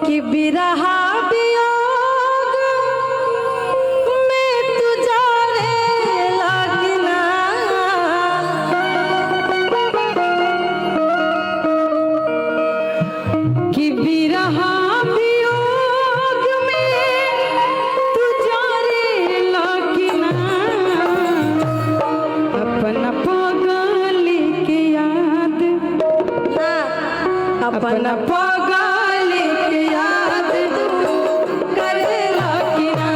कि बिरहा वियोग में तू जाने लगना कि बिरहा वियोग में तू जाने लगना अपना पगली के याद अपना पगली के याद करे लगिना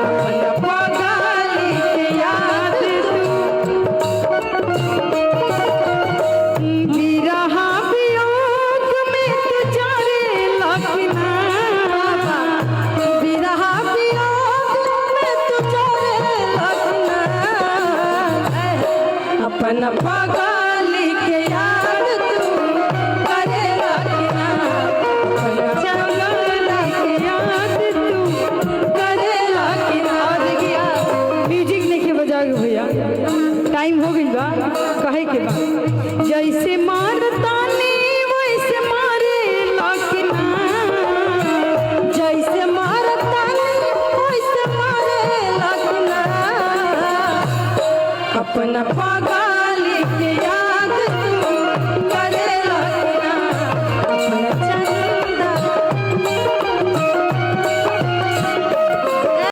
अपना पगली के याद बिरहा वियोग में तू जाने लगिना बिरहा वियोग में तू जाने लगना अपना पगली के याद तू करे लगिना अपना पगली के याद तू करे लगिना। और देखिए म्यूजिक लेके बजाओगे भैया टाइम हो गई बा कहे के बा जैसे मारता